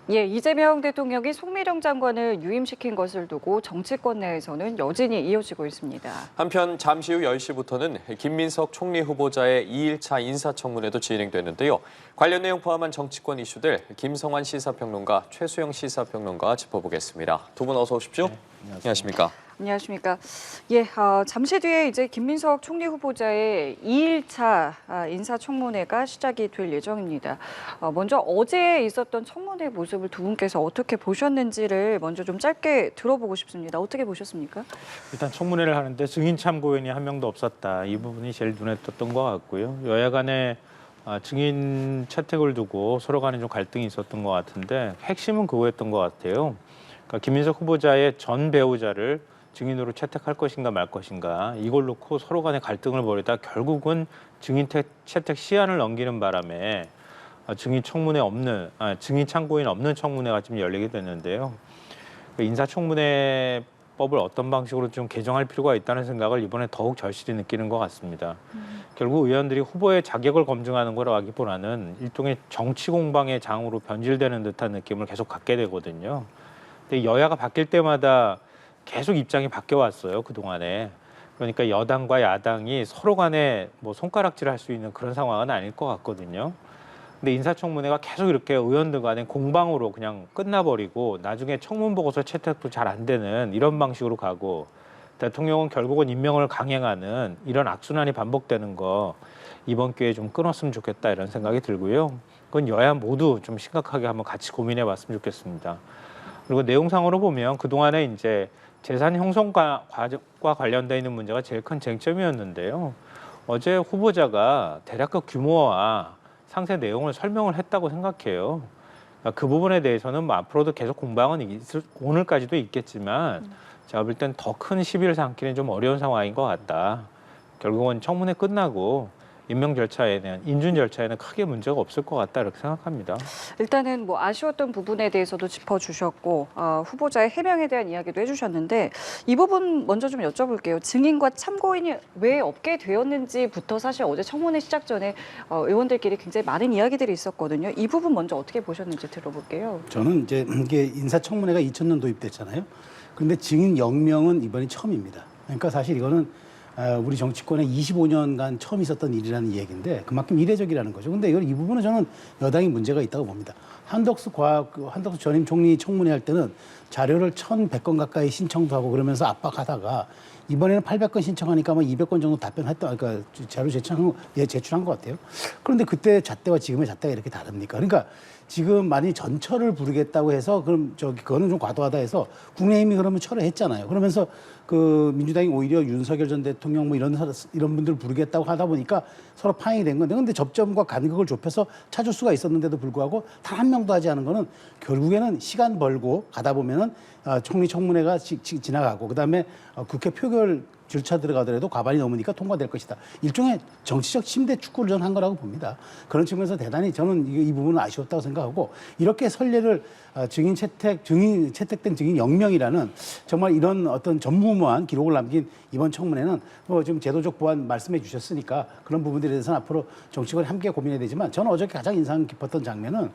예, 이재명 대통령이 송미령 장관을 유임시킨 것을 두고 정치권 내에서는 여진이 이어지고 있습니다. 한편 잠시 후 10시부터는 김민석 총리 후보자의 2일차 인사청문회도 진행되는데요. 관련 내용 포함한 정치권 이슈들 김성환 시사평론가, 최수영 시사평론가 짚어보겠습니다. 두 분 어서 오십시오. 네, 안녕하십니까. 안녕하십니까. 예, 잠시 뒤에 이제 김민석 총리 후보자의 2일차 인사청문회가 시작이 될 예정입니다. 먼저 어제 있었던 청문회 모습을 두 분께서 어떻게 보셨는지를 먼저 좀 짧게 들어보고 싶습니다. 어떻게 보셨습니까? 일단 청문회를 하는데 증인 참고인이 한 명도 없었다. 이 부분이 제일 눈에 띄었던 것 같고요. 여야 간에 증인 채택을 두고 서로 간에 좀 갈등이 있었던 것 같은데 핵심은 그거였던 것 같아요. 그러니까 김민석 후보자의 전 배우자를 증인으로 채택할 것인가 말 것인가 이걸 놓고 서로 간에 갈등을 벌이다 결국은 증인 채택 시한을 넘기는 바람에 증인 참고인 없는 청문회가 지금 열리게 됐는데요. 인사청문회법을 어떤 방식으로 좀 개정할 필요가 있다는 생각을 이번에 더욱 절실히 느끼는 것 같습니다. 결국 의원들이 후보의 자격을 검증하는 거라기보다는 일종의 정치 공방의 장으로 변질되는 듯한 느낌을 계속 갖게 되거든요. 근데 여야가 바뀔 때마다 계속 입장이 바뀌어왔어요, 그동안에. 그러니까 여당과 야당이 서로 간에 뭐 손가락질할 수 있는 그런 상황은 아닐 것 같거든요. 근데 인사청문회가 계속 이렇게 의원들 간에 공방으로 그냥 끝나버리고 나중에 청문 보고서 채택도 잘 안 되는 이런 방식으로 가고 대통령은 결국은 임명을 강행하는 이런 악순환이 반복되는 거 이번 기회에 좀 끊었으면 좋겠다 이런 생각이 들고요. 그건 여야 모두 좀 심각하게 한번 같이 고민해 봤으면 좋겠습니다. 그리고 내용상으로 보면 그동안에 이제 재산 형성과 관련돼 있는 문제가 제일 큰 쟁점이었는데요. 어제 후보자가 대략 그 규모와 상세 내용을 설명을 했다고 생각해요. 그러니까 그 부분에 대해서는 뭐 앞으로도 계속 공방은 오늘까지도 있겠지만 제가 볼 땐 더 큰 시비를 삼기는 좀 어려운 상황인 것 같다. 결국은 청문회 끝나고 임명 절차에는 인준 절차에는 크게 문제가 없을 것 같다 이렇게 생각합니다. 일단은 뭐 아쉬웠던 부분에 대해서도 짚어주셨고 후보자의 해명에 대한 이야기도 해주셨는데 이 부분 먼저 좀 여쭤볼게요. 증인과 참고인이 왜 없게 되었는지부터 사실 어제 청문회 시작 전에 의원들끼리 굉장히 많은 이야기들이 있었거든요. 이 부분 먼저 어떻게 보셨는지 들어볼게요. 저는 이제 이게 인사청문회가 2000년 도입됐잖아요. 그런데 증인 0명은 이번이 처음입니다. 그러니까 사실 이거는 우리 정치권에 25년간 처음 있었던 일이라는 얘기인데 그만큼 이례적이라는 거죠. 근데 이 부분은 저는 여당이 문제가 있다고 봅니다. 한덕수 전임 총리 청문회 할 때는 자료를 1,100건 가까이 신청도 하고 그러면서 압박하다가 이번에는 800건 신청하니까 아마 200건 정도 그러니까 자료 제출한 것 같아요. 그런데 그때 잣대와 지금의 잣대가 이렇게 다릅니까? 그러니까 지금 만약 전철을 부르겠다고 해서 그럼 그거는 좀 과도하다 해서 국민의힘이 그러면 철회했잖아요. 그러면서 그 민주당이 오히려 윤석열 전 대통령 뭐 이런 분들 부르겠다고 하다 보니까 서로 파행이 된 건데 근데 접점과 간격을 좁혀서 찾을 수가 있었는데도 불구하고 단 한 명도 하지 않은 거는 결국에는 시간 벌고 가다 보면은 총리 청문회가 지나가고 그다음에 국회 표결 절차 들어가더라도 과반이 넘으니까 통과될 것이다. 일종의 정치적 침대 축구를 저는 한 거라고 봅니다. 그런 측면에서 대단히 저는 이 부분은 아쉬웠다고 생각하고 이렇게 선례를 증인 채택된 증인 0명이라는 정말 이런 어떤 전무후무한 기록을 남긴 이번 청문회는 뭐 지금 제도적 보완 말씀해 주셨으니까 그런 부분들에 대해서는 앞으로 정치권이 함께 고민해야 되지만 저는 어저께 가장 인상 깊었던 장면은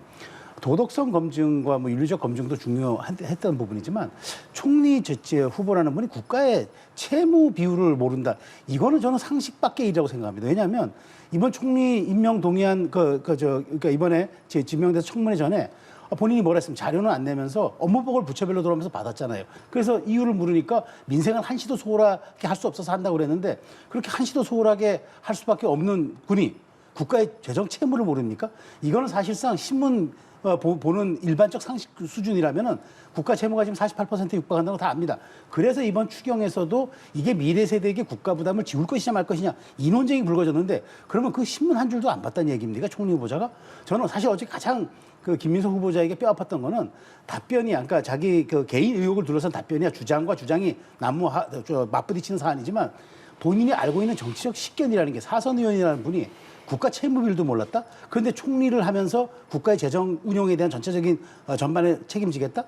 도덕성 검증과 뭐 윤리적 검증도 중요했던 부분이지만 총리 후보라는 분이 국가의 채무 비율을 모른다. 이거는 저는 상식 밖의 일이라고 생각합니다. 왜냐하면 이번 총리 임명 동의안 그러니까 이번에 지명돼서 청문회 전에 본인이 뭐라 했으면 자료는 안 내면서 업무보고를 부처별로 들어오면서 받았잖아요. 그래서 이유를 물으니까 민생을 한시도 소홀하게 할 수 없어서 한다고 그랬는데 그렇게 한시도 소홀하게 할 수밖에 없는 분이 국가의 재정 채무를 모릅니까? 이거는 사실상 신문 보는 일반적 상식 수준이라면은 국가 채무가 지금 48%에 육박한다는 거 다 압니다. 그래서 이번 추경에서도 이게 미래 세대에게 국가 부담을 지울 것이냐 말 것이냐 이 논쟁이 불거졌는데 그러면 그 신문 한 줄도 안 봤다는 얘기입니까? 총리 후보자가? 저는 사실 어제 가장 그 김민석 후보자에게 뼈아팠던 거는 답변이 그러니까 자기 그 개인 의혹을 둘러싼 답변이야 주장과 주장이 맞부딪히는 사안이지만 본인이 알고 있는 정치적 식견이라는 게 사선 의원이라는 분이 국가 채무비율도 몰랐다? 그런데 총리를 하면서 국가의 재정 운용에 대한 전체적인 전반에 책임지겠다?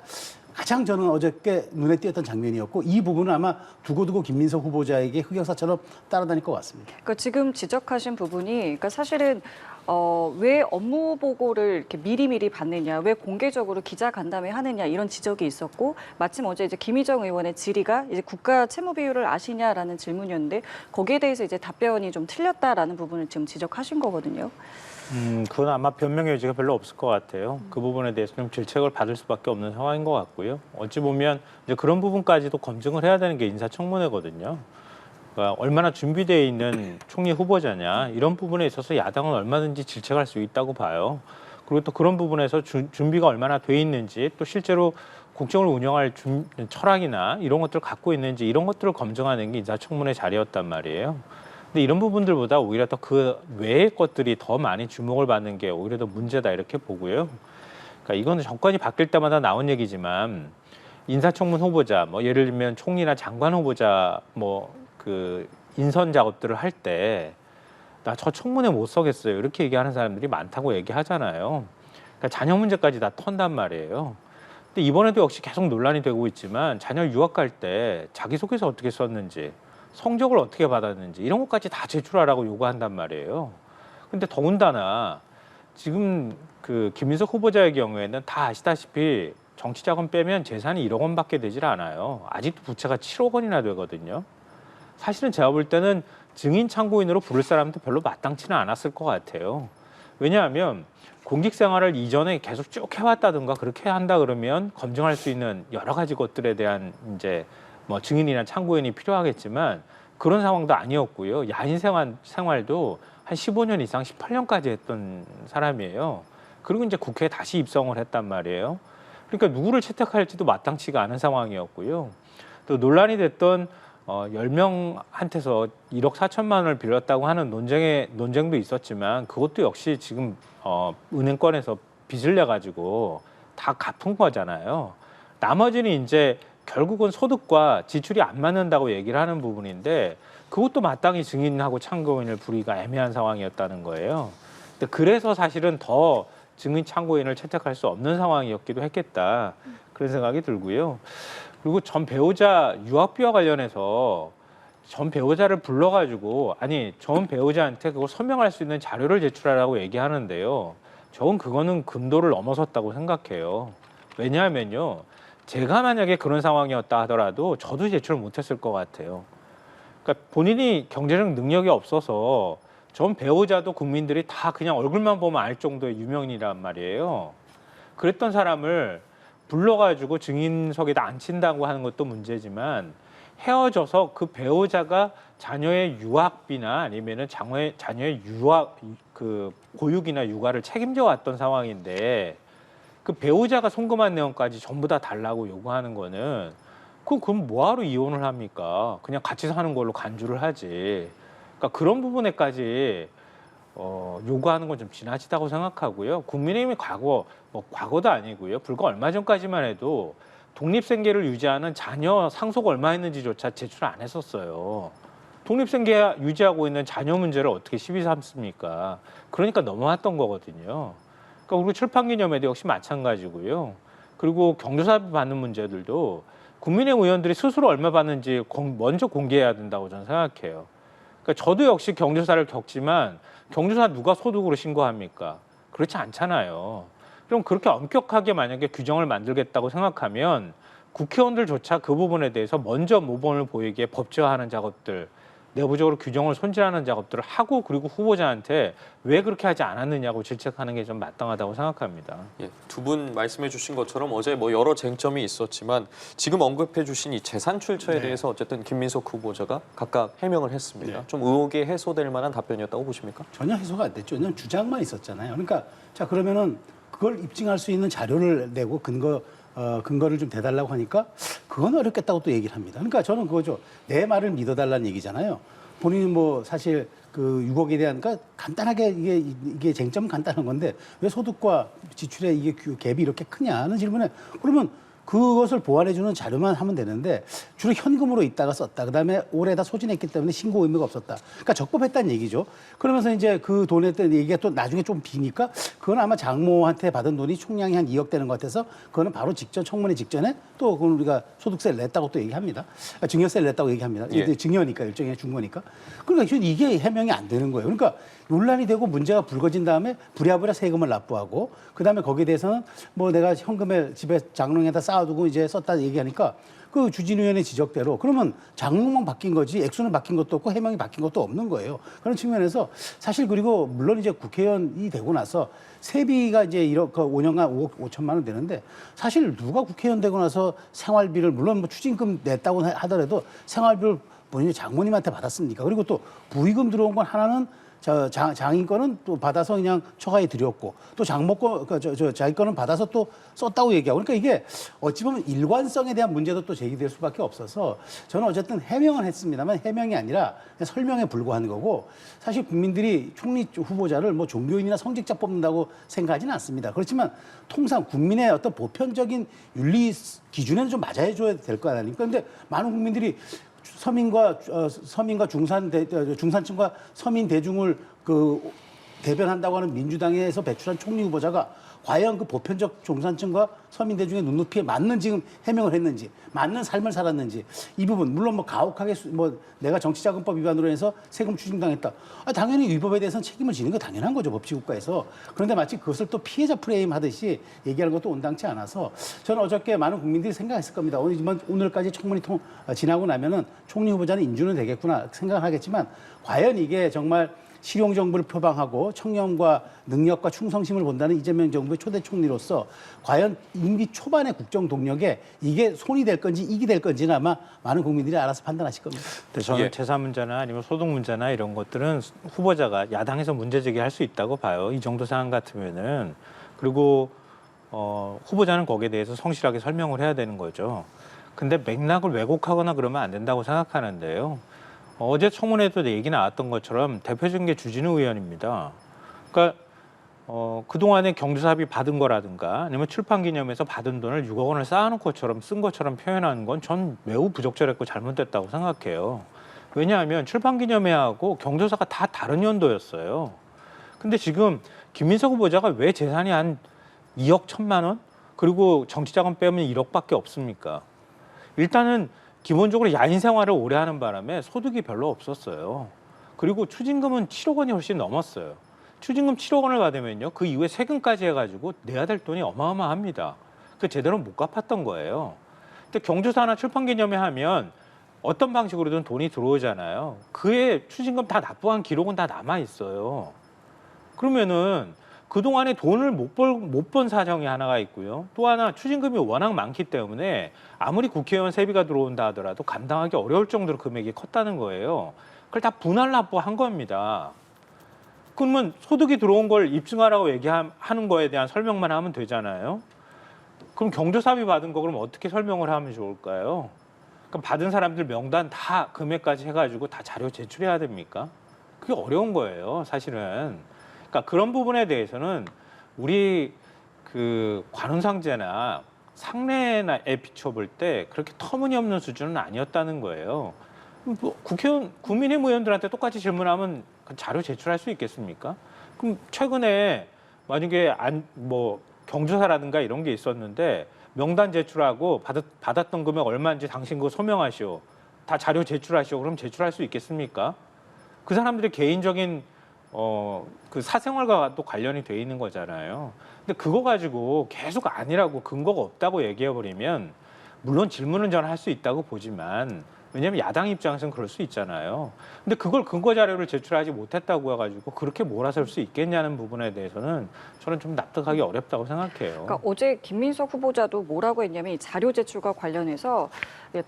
가장 저는 어저께 눈에 띄었던 장면이었고 이 부분은 아마 두고두고 김민석 후보자에게 흑역사처럼 따라다닐 것 같습니다. 그러니까 지금 지적하신 부분이 그러니까 사실은 왜 업무 보고를 이렇게 미리미리 받느냐, 왜 공개적으로 기자 간담회 하느냐 이런 지적이 있었고 마침 어제 이제 김희정 의원의 질의가 이제 국가 채무 비율을 아시냐라는 질문이었는데 거기에 대해서 이제 답변이 좀 틀렸다라는 부분을 지금 지적하신 거거든요. 그건 아마 변명의 여지가 별로 없을 것 같아요. 그 부분에 대해서 좀 질책을 받을 수밖에 없는 상황인 것 같고요. 어찌 보면 이제 그런 부분까지도 검증을 해야 되는 게 인사청문회거든요. 그러니까 얼마나 준비되어 있는 총리 후보자냐 이런 부분에 있어서 야당은 얼마든지 질책할 수 있다고 봐요. 그리고 또 그런 부분에서 준비가 얼마나 돼 있는지 또 실제로 국정을 운영할 철학이나 이런 것들을 갖고 있는지 이런 것들을 검증하는 게 인사청문회 자리였단 말이에요. 근데 이런 부분들보다 오히려 더 그 외의 것들이 더 많이 주목을 받는 게 오히려 더 문제다 이렇게 보고요. 그러니까 이건 정권이 바뀔 때마다 나온 얘기지만 인사청문 후보자, 뭐 예를 들면 총리나 장관 후보자 뭐 그 인선 작업들을 할 때 나 저 청문회 못 서겠어요 이렇게 얘기하는 사람들이 많다고 얘기하잖아요. 그러니까 자녀 문제까지 다 턴단 말이에요. 근데 이번에도 역시 계속 논란이 되고 있지만 자녀 유학 갈 때 자기소개서 어떻게 썼는지 성적을 어떻게 받았는지 이런 것까지 다 제출하라고 요구한단 말이에요. 근데 더군다나 지금 그 김민석 후보자의 경우에는 다 아시다시피 정치자금 빼면 재산이 1억 원밖에 되질 않아요. 아직도 부채가 7억 원이나 되거든요. 사실은 제가 볼 때는 증인 참고인으로 부를 사람도 별로 마땅치는 않았을 것 같아요. 왜냐하면 공직 생활을 이전에 계속 쭉 해왔다든가 그렇게 한다 그러면 검증할 수 있는 여러 가지 것들에 대한 이제 뭐 증인이나 참고인이 필요하겠지만 그런 상황도 아니었고요. 야인 생활도 한 15년 이상 18년까지 했던 사람이에요. 그리고 이제 국회에 다시 입성을 했단 말이에요. 그러니까 누구를 채택할지도 마땅치가 않은 상황이었고요. 또 논란이 됐던 10명한테서 1억 4천만 원을 빌렸다고 하는 논쟁도 있었지만 그것도 역시 지금 은행권에서 빚을 내가지고 다 갚은 거잖아요. 나머지는 이제 결국은 소득과 지출이 안 맞는다고 얘기를 하는 부분인데 그것도 마땅히 증인하고 참고인을 부리기가 애매한 상황이었다는 거예요. 근데 그래서 사실은 더 증인 참고인을 채택할 수 없는 상황이었기도 했겠다. 그런 생각이 들고요. 그리고 전 배우자 유학비와 관련해서 전 배우자를 불러가지고 아니 전 배우자한테 그걸 서명할 수 있는 자료를 제출하라고 얘기하는데요. 저는 그거는 금도를 넘어섰다고 생각해요. 왜냐하면요. 제가 만약에 그런 상황이었다 하더라도 저도 제출 못했을 것 같아요. 그러니까 본인이 경제적 능력이 없어서 전 배우자도 국민들이 다 그냥 얼굴만 보면 알 정도의 유명인이란 말이에요. 그랬던 사람을 불러가지고 증인석에다 앉힌다고 하는 것도 문제지만 헤어져서 그 배우자가 자녀의 유학비나 아니면은 자녀의 유학 그 보육이나 육아를 책임져 왔던 상황인데 그 배우자가 송금한 내용까지 전부 다 달라고 요구하는 거는 그럼 뭐하러 이혼을 합니까? 그냥 같이 사는 걸로 간주를 하지. 그러니까 그런 부분에까지 요구하는 건 좀 지나치다고 생각하고요. 국민의힘이 과거도 아니고요. 불과 얼마 전까지만 해도 독립생계를 유지하는 자녀 상속 얼마 했는지조차 제출 안 했었어요. 독립생계 유지하고 있는 자녀 문제를 어떻게 시비 삼습니까? 그러니까 넘어왔던 거거든요. 그러니까 그리고 출판기념회도 역시 마찬가지고요. 그리고 경조사비 받는 문제들도 국민의힘 의원들이 스스로 얼마 받는지 먼저 공개해야 된다고 저는 생각해요. 그러니까 저도 역시 경조사를 겪지만 경조사 누가 소득으로 신고합니까? 그렇지 않잖아요. 그럼 그렇게 엄격하게 만약에 규정을 만들겠다고 생각하면 국회의원들조차 그 부분에 대해서 먼저 모범을 보이게 법제화하는 작업들, 내부적으로 규정을 손질하는 작업들을 하고 그리고 후보자한테 왜 그렇게 하지 않았느냐고 질책하는 게 좀 마땅하다고 생각합니다. 예, 두 분 말씀해 주신 것처럼 어제 뭐 여러 쟁점이 있었지만 지금 언급해 주신 이 재산 출처에 대해서 어쨌든 김민석 후보자가 각각 해명을 했습니다. 좀 의혹이 해소될 만한 답변이었다고 보십니까? 전혀 해소가 안 됐죠. 그냥 주장만 있었잖아요. 그러니까 자 그러면은 그걸 입증할 수 있는 자료를 내고 근거를 좀 대달라고 하니까 그건 어렵겠다고 또 얘기를 합니다. 그러니까 저는 그거죠. 내 말을 믿어달라는 얘기잖아요. 본인이 뭐 사실 그 6억에 대한 그러니까 간단하게 이게 쟁점은 간단한 건데 왜 소득과 지출의 이게 갭이 이렇게 크냐 하는 질문에 그러면 그것을 보완해주는 자료만 하면 되는데 주로 현금으로 있다가 썼다. 그다음에 올해다 소진했기 때문에 신고 의무가 없었다. 그러니까 적법했다는 얘기죠. 그러면서 이제 그 돈에 대한 얘기가 또 나중에 좀 비니까 그건 아마 장모한테 받은 돈이 총량이 한 2억 되는 것 같아서 그거는 바로 직전 청문회 직전에 또 그건 우리가 소득세를 냈다고 또 얘기합니다. 증여세를 냈다고 얘기합니다. 예. 증여니까 일종의 준 거니까. 그러니까 이게 해명이 안 되는 거예요. 그러니까 논란이 되고 문제가 불거진 다음에 부랴부랴 세금을 납부하고 그다음에 거기에 대해서는 뭐 내가 현금을 집에 장롱에다 쌓아두고 이제 썼다 얘기하니까 그 주진 의원의 지적대로 그러면 장롱만 바뀐 거지 액수는 바뀐 것도 없고 해명이 바뀐 것도 없는 거예요. 그런 측면에서 사실 그리고 물론 이제 국회의원이 되고 나서 세비가 이제 5년간 5억 5천만 원 되는데 사실 누가 국회의원 되고 나서 생활비를 물론 뭐 추징금 냈다고 하더라도 생활비를 본인이 장모님한테 받았습니까? 그리고 또 부의금 들어온 건 하나는 장인 거는 또 받아서 그냥 처가에 드렸고 또 장모 거, 자기 거는 받아서 또 썼다고 얘기하고 그러니까 이게 어찌 보면 일관성에 대한 문제도 또 제기될 수밖에 없어서 저는 어쨌든 해명은 했습니다만 해명이 아니라 그냥 설명에 불과한 거고 사실 국민들이 총리 후보자를 뭐 종교인이나 성직자 뽑는다고 생각하지는 않습니다. 그렇지만 통상 국민의 어떤 보편적인 윤리 기준에는 좀 맞아야 줘야 될 거 아닙니까? 그런데 많은 국민들이 서민과 중산층과 서민 대중을 그 대변한다고 하는 민주당에서 배출한 총리 후보자가 과연 그 보편적 중산층과 서민 대중의 눈높이에 맞는 지금 해명을 했는지, 맞는 삶을 살았는지 이 부분 물론 뭐 가혹하게 뭐 내가 정치자금법 위반으로 해서 세금 추징당했다. 당연히 위법에 대해서는 책임을 지는 게 당연한 거죠 법치국가에서. 그런데 마치 그것을 또 피해자 프레임 하듯이 얘기하는 것도 온당치 않아서 저는 어저께 많은 국민들이 생각했을 겁니다. 오늘까지 청문회 지나고 나면은 총리 후보자는 인준은 되겠구나 생각을 하겠지만 과연 이게 정말 실용 정부를 표방하고 청렴과 능력과 충성심을 본다는 이재명 정부의 초대 총리로서 과연 임기 초반의 국정 동력에 이게 손이 될 건지 이기 될 건지는 아마 많은 국민들이 알아서 판단하실 겁니다. 근데 저는 예. 재산 문제나 아니면 소득 문제나 이런 것들은 후보자가 야당에서 문제 제기할 수 있다고 봐요. 이 정도 상황 같으면은. 그리고 후보자는 거기에 대해서 성실하게 설명을 해야 되는 거죠. 근데 맥락을 왜곡하거나 그러면 안 된다고 생각하는데요. 어제 청문회에도 얘기 나왔던 것처럼 대표적인 게 주진우 의원입니다. 그러니까 그동안에 경조사비 받은 거라든가 아니면 출판기념에서 받은 돈을 6억 원을 쌓아놓고처럼 쓴 것처럼 표현하는 건 전 매우 부적절했고 잘못됐다고 생각해요. 왜냐하면 출판기념회하고 경조사가 다 다른 연도였어요. 근데 지금 김민석 후보자가 왜 재산이 한 2억 1천만 원? 그리고 정치자금 빼면 1억밖에 없습니까? 일단은 기본적으로 야인 생활을 오래 하는 바람에 소득이 별로 없었어요. 그리고 추징금은 7억 원이 훨씬 넘었어요. 추징금 7억 원을 받으면요. 그 이후에 세금까지 해가지고 내야 될 돈이 어마어마합니다. 그 제대로 못 갚았던 거예요. 근데 경조사나 출판기념회 하면 어떤 방식으로든 돈이 들어오잖아요. 그의 추징금 다 납부한 기록은 다 남아 있어요. 그러면은 그동안에 돈을 못 번 사정이 하나가 있고요. 또 하나 추징금이 워낙 많기 때문에 아무리 국회의원 세비가 들어온다 하더라도 감당하기 어려울 정도로 금액이 컸다는 거예요. 그걸 다 분할 납부한 겁니다. 그러면 소득이 들어온 걸 입증하라고 얘기하는 거에 대한 설명만 하면 되잖아요. 그럼 경조사비 받은 거 그럼 어떻게 설명을 하면 좋을까요? 그럼 받은 사람들 명단 다 금액까지 해가지고 다 자료 제출해야 됩니까? 그게 어려운 거예요, 사실은. 그러니까 그런 부분에 대해서는 우리 그 관훈상제나 상례에 비춰볼 때 그렇게 터무니없는 수준은 아니었다는 거예요. 뭐 국회의원, 국민의힘 의원들한테 똑같이 질문하면 그 자료 제출할 수 있겠습니까? 그럼 최근에 만약에 뭐 경조사라든가 이런 게 있었는데 명단 제출하고 받았던 금액 얼마인지 당신 그거 소명하시오. 다 자료 제출하시오. 그럼 제출할 수 있겠습니까? 그 사람들의 개인적인 그 사생활과 또 관련이 돼 있는 거잖아요. 근데 그거 가지고 계속 아니라고 근거가 없다고 얘기해버리면 물론 질문은 저는 할 수 있다고 보지만 왜냐하면 야당 입장에서는 그럴 수 있잖아요. 근데 그걸 근거 자료를 제출하지 못했다고 해가지고 그렇게 몰아설 수 있겠냐는 부분에 대해서는 저는 좀 납득하기 어렵다고 생각해요. 그러니까 어제 김민석 후보자도 뭐라고 했냐면 이 자료 제출과 관련해서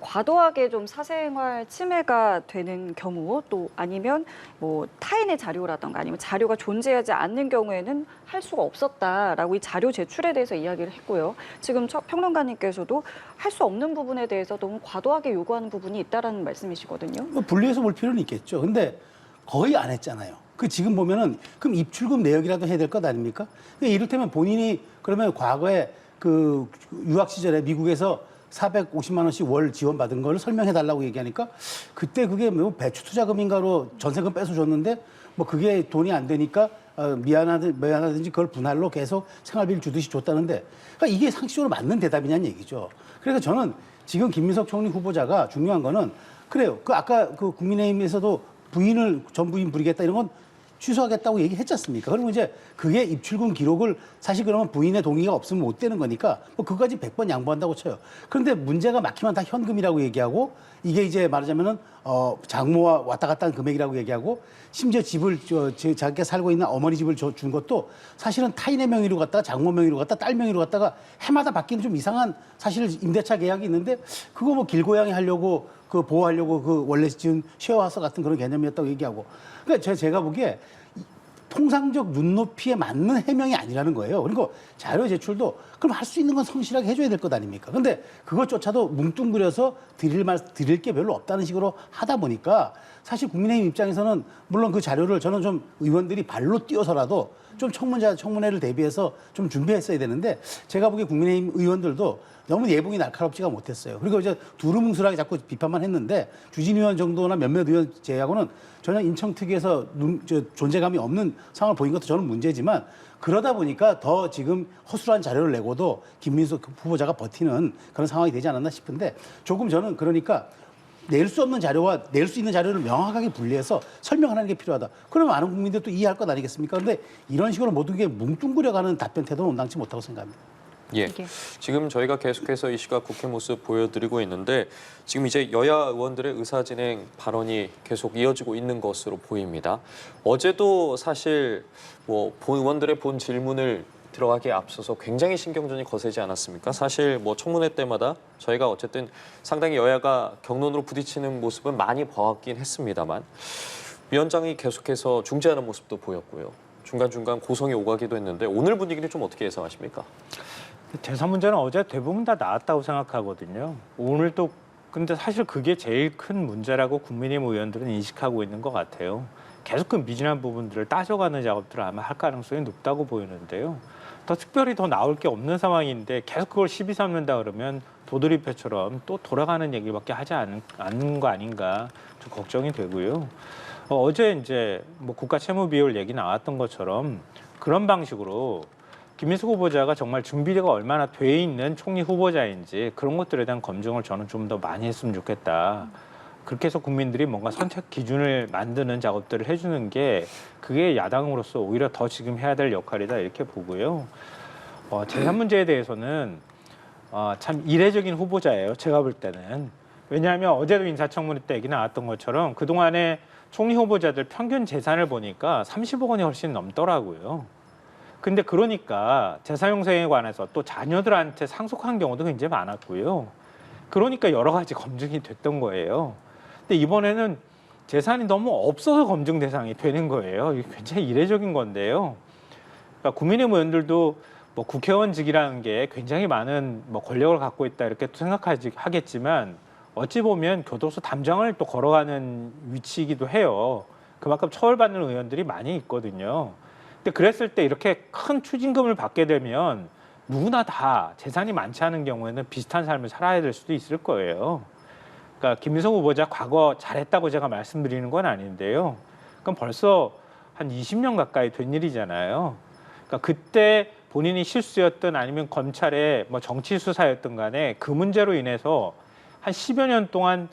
과도하게 좀 사생활 침해가 되는 경우 또 아니면 뭐 타인의 자료라던가 아니면 자료가 존재하지 않는 경우에는 할 수가 없었다라고 이 자료 제출에 대해서 이야기를 했고요. 지금 평론가님께서도 할 수 없는 부분에 대해서 너무 과도하게 요구하는 부분이 있다라는 말씀이시거든요. 뭐 분리해서 볼 필요는 있겠죠. 근데 거의 안 했잖아요. 그 지금 보면은 그럼 입출금 내역이라도 해야 될 것 아닙니까? 이를테면 본인이 그러면 과거에 그 유학 시절에 미국에서 450만 원씩 월 지원받은 걸 설명해 달라고 얘기하니까 그때 그게 뭐 배추 투자금인가로 전세금 뺏어줬는데 뭐 그게 돈이 안 되니까 미안하든지 그걸 분할로 계속 생활비를 주듯이 줬다는데 그러니까 이게 상식적으로 맞는 대답이냐는 얘기죠. 그래서 저는 지금 김민석 총리 후보자가 중요한 거는 그래요. 그 아까 그 국민의힘에서도 전 부인 부리겠다 이런 건 취소하겠다고 얘기했지 않습니까? 그러면 이제 그게 입출금 기록을 사실 그러면 부인의 동의가 없으면 못 되는 거니까 뭐 그거까지 100번 양보한다고 쳐요. 그런데 문제가 막히면 다 현금이라고 얘기하고 이게 이제 말하자면은 장모와 왔다 갔다 한 금액이라고 얘기하고 심지어 집을 자기가 살고 있는 어머니 집을 준 것도 사실은 타인의 명의로 갔다가 장모 명의로 갔다가 딸 명의로 갔다가 해마다 바뀌는 좀 이상한 사실 임대차 계약이 있는데 그거 뭐 길고양이 하려고 그 보호하려고 그 원래 지은 쉐어하우스 같은 그런 개념이었다고 얘기하고 그러니까 제가 보기에 통상적 눈높이에 맞는 해명이 아니라는 거예요. 그리고 자료 제출도 그럼 할 수 있는 건 성실하게 해줘야 될 것 아닙니까? 근데 그것조차도 뭉뚱그려서 드릴 게 별로 없다는 식으로 하다 보니까 사실 국민의힘 입장에서는 물론 그 자료를 저는 좀 의원들이 발로 뛰어서라도 좀 청문회를 대비해서 좀 준비했어야 되는데 제가 보기에 국민의힘 의원들도 너무 예봉이 날카롭지가 못했어요. 그리고 이제 두루뭉술하게 자꾸 비판만 했는데 주진우 의원 정도나 몇몇 의원 제외하고는 전혀 인청특위에서 존재감이 없는 상황을 보인 것도 저는 문제지만 그러다 보니까 더 지금 허술한 자료를 내고도 김민석 후보자가 버티는 그런 상황이 되지 않았나 싶은데 조금 저는 그러니까 낼 수 없는 자료와 낼 수 있는 자료를 명확하게 분리해서 설명하는 게 필요하다. 그러면 많은 국민들도 이해할 것 아니겠습니까? 그런데 이런 식으로 모든 게 뭉뚱그려가는 답변 태도는 온당치 못하고 생각합니다. 예. 이게. 지금 저희가 계속해서 이 시각 국회 모습 보여드리고 있는데 지금 이제 여야 의원들의 의사진행 발언이 계속 이어지고 있는 것으로 보입니다. 어제도 사실 뭐 본 의원들의 본 질문을 들어가기에 앞서서 굉장히 신경전이 거세지 않았습니까? 사실 뭐 청문회 때마다 저희가 어쨌든 상당히 여야가 격론으로 부딪히는 모습은 많이 봐왔긴 했습니다만 위원장이 계속해서 중재하는 모습도 보였고요. 중간중간 고성이 오가기도 했는데 오늘 분위기는 좀 어떻게 예상하십니까? 대선 문제는 어제 대부분 다 나왔다고 생각하거든요. 오늘 또 근데 사실 그게 제일 큰 문제라고 국민의힘 의원들은 인식하고 있는 것 같아요. 계속 그 미진한 부분들을 따져가는 작업들을 아마 할 가능성이 높다고 보이는데요. 더 특별히 더 나올 게 없는 상황인데 계속 그걸 시비 삼는다 그러면 도드리패처럼 또 돌아가는 얘기밖에 하지 않는 거 아닌가 좀 걱정이 되고요. 어제 이제 뭐 국가 채무 비율 얘기 나왔던 것처럼 그런 방식으로 김민석 후보자가 정말 준비가 얼마나 돼 있는 총리 후보자인지 그런 것들에 대한 검증을 저는 좀 더 많이 했으면 좋겠다. 그렇게 해서 국민들이 뭔가 선택 기준을 만드는 작업들을 해주는 게 그게 야당으로서 오히려 더 지금 해야 될 역할이다 이렇게 보고요. 재산 문제에 대해서는 참 이례적인 후보자예요. 제가 볼 때는. 왜냐하면 어제도 인사청문회 때 얘기 나왔던 것처럼 그동안에 총리 후보자들 평균 재산을 보니까 30억 원이 훨씬 넘더라고요. 근데 그러니까 재산 형성에 관해서 또 자녀들한테 상속한 경우도 굉장히 많았고요. 그러니까 여러 가지 검증이 됐던 거예요. 근데 이번에는 재산이 너무 없어서 검증 대상이 되는 거예요. 이게 굉장히 이례적인 건데요. 그러니까 국민의힘 의원들도 뭐 국회의원직이라는 게 굉장히 많은 뭐 권력을 갖고 있다 이렇게 또 생각하겠지만 어찌 보면 교도소 담장을 또 걸어가는 위치이기도 해요. 그만큼 처벌받는 의원들이 많이 있거든요. 근데 그랬을 때 이렇게 큰 추징금을 받게 되면 누구나 다 재산이 많지 않은 경우에는 비슷한 삶을 살아야 될 수도 있을 거예요. 그러니까 김민석 후보자 과거 잘했다고 제가 말씀드리는 건 아닌데요. 그럼 벌써 한 20년 가까이 된 일이잖아요. 그러니까 그때 본인이 실수였든 아니면 검찰의 뭐 정치 수사였든 간에 그 문제로 인해서 한 10여 년 동안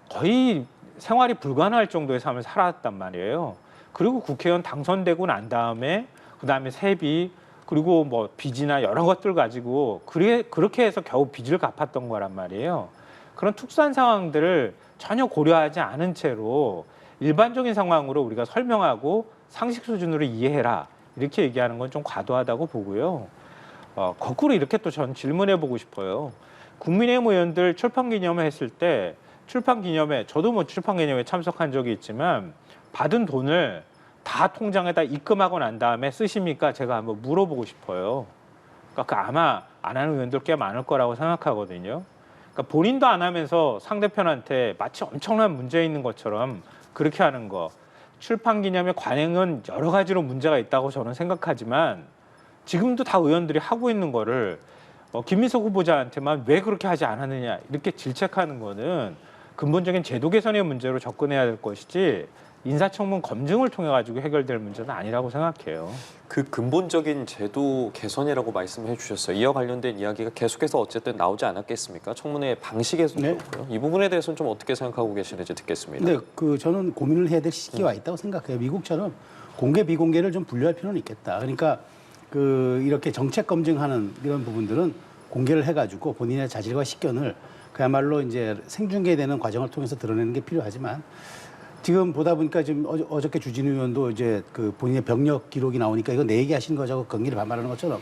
거의 생활이 불가능할 정도의 삶을 살았단 말이에요. 그리고 국회의원 당선되고 난 다음에 그다음에 세비 그리고 뭐 빚이나 여러 것들 가지고 그렇게 해서 겨우 빚을 갚았던 거란 말이에요. 그런 특수한 상황들을 전혀 고려하지 않은 채로 일반적인 상황으로 우리가 설명하고 상식 수준으로 이해해라 이렇게 얘기하는 건 좀 과도하다고 보고요. 거꾸로 이렇게 또 전 질문해 보고 싶어요. 국민의힘 의원들 출판기념회 했을 때 출판기념회 저도 뭐 출판기념회 참석한 적이 있지만 받은 돈을 다 통장에다 입금하고 난 다음에 쓰십니까? 제가 한번 물어보고 싶어요. 그러니까 아마 안 하는 의원들 꽤 많을 거라고 생각하거든요. 그러니까 본인도 안 하면서 상대편한테 마치 엄청난 문제 있는 것처럼 그렇게 하는 거. 출판기념회 관행은 여러 가지로 문제가 있다고 저는 생각하지만 지금도 다 의원들이 하고 있는 거를 김민석 후보자한테만 왜 그렇게 하지 않았느냐 이렇게 질책하는 거는 근본적인 제도 개선의 문제로 접근해야 될 것이지 인사청문 검증을 통해 가지고 해결될 문제는 아니라고 생각해요. 그 근본적인 제도 개선이라고 말씀해 주셨어요. 이와 관련된 이야기가 계속해서 어쨌든 나오지 않았겠습니까? 청문회 방식에서도 네. 그렇고요. 이 부분에 대해서는 좀 어떻게 생각하고 계시는지 듣겠습니다. 네, 저는 고민을 해야 될 시기가 와 있다고 생각해요. 미국처럼 공개 비공개를 좀 분류할 필요는 있겠다. 그러니까 이렇게 정책 검증하는 이런 부분들은 공개를 해가지고 본인의 자질과 식견을 그야말로 이제 생중계되는 과정을 통해서 드러내는 게 필요하지만 지금 보다 보니까 지금 어저께 주진우 의원도 이제 본인의 병력 기록이 나오니까 이거 내 얘기 하시는 거자고 건기를 반발하는 것처럼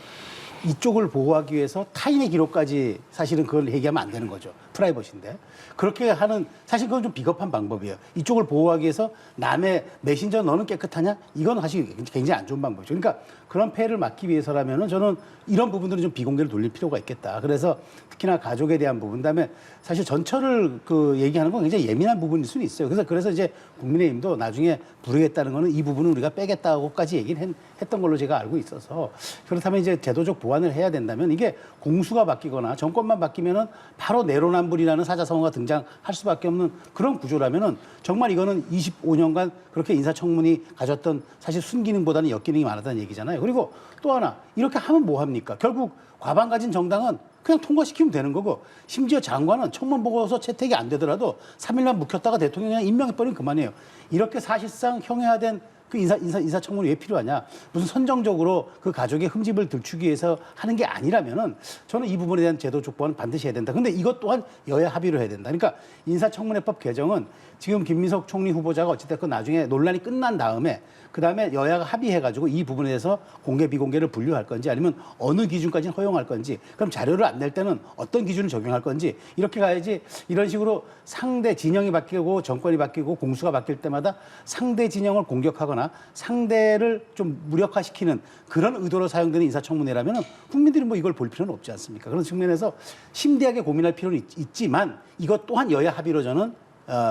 이쪽을 보호하기 위해서 타인의 기록까지 사실은 그걸 얘기하면 안 되는 거죠. 프라이버시인데. 그렇게 하는 사실 그건 좀 비겁한 방법이에요. 이쪽을 보호하기 위해서 남의 메신저 너는 깨끗하냐? 이건 사실 굉장히 안 좋은 방법이죠. 그러니까 그런 폐해를 막기 위해서라면은 저는 이런 부분들은 좀 비공개를 돌릴 필요가 있겠다. 그래서 특히나 가족에 대한 부분, 그다음에 사실 전철을 얘기하는 건 굉장히 예민한 부분일 수는 있어요. 그래서 이제 국민의힘도 나중에 부르겠다는 거는 이 부분은 우리가 빼겠다고까지 얘기를 했던 걸로 제가 알고 있어서 그렇다면 이제 제도적 보완을 해야 된다면 이게 공수가 바뀌거나 정권만 바뀌면은 바로 내로남불이라는 사자성어가 등장할 수밖에 없는 그런 구조라면은 정말 이거는 25년간 그렇게 인사청문이 가졌던 사실 순기능보다는 역기능이 많았다는 얘기잖아요. 그리고 또 하나 이렇게 하면 뭐 합니까? 결국 과반 가진 정당은 그냥 통과시키면 되는 거고 심지어 장관은 청문 보고서 채택이 안 되더라도 3일만 묵혔다가 대통령이 그냥 임명해버리면 그만이에요. 이렇게 사실상 형해화된 그 인사청문이 왜 필요하냐? 무슨 선정적으로 그 가족의 흠집을 들추기 위해서 하는 게 아니라면은 저는 이 부분에 대한 제도적 보완은 반드시 해야 된다. 근데 이것 또한 여야 합의로 해야 된다. 그러니까 인사청문회법 개정은 지금 김민석 총리 후보자가 어찌됐건 나중에 논란이 끝난 다음에 그다음에 여야가 합의해가지고 이 부분에 대해서 공개 비공개를 분류할 건지 아니면 어느 기준까지는 허용할 건지 그럼 자료를 안 낼 때는 어떤 기준을 적용할 건지 이렇게 가야지 이런 식으로 상대 진영이 바뀌고 정권이 바뀌고 공수가 바뀔 때마다 상대 진영을 공격하거나 상대를 좀 무력화시키는 그런 의도로 사용되는 인사청문회라면 국민들이 뭐 이걸 볼 필요는 없지 않습니까? 그런 측면에서 심대하게 고민할 필요는 있지만 이것 또한 여야 합의로 저는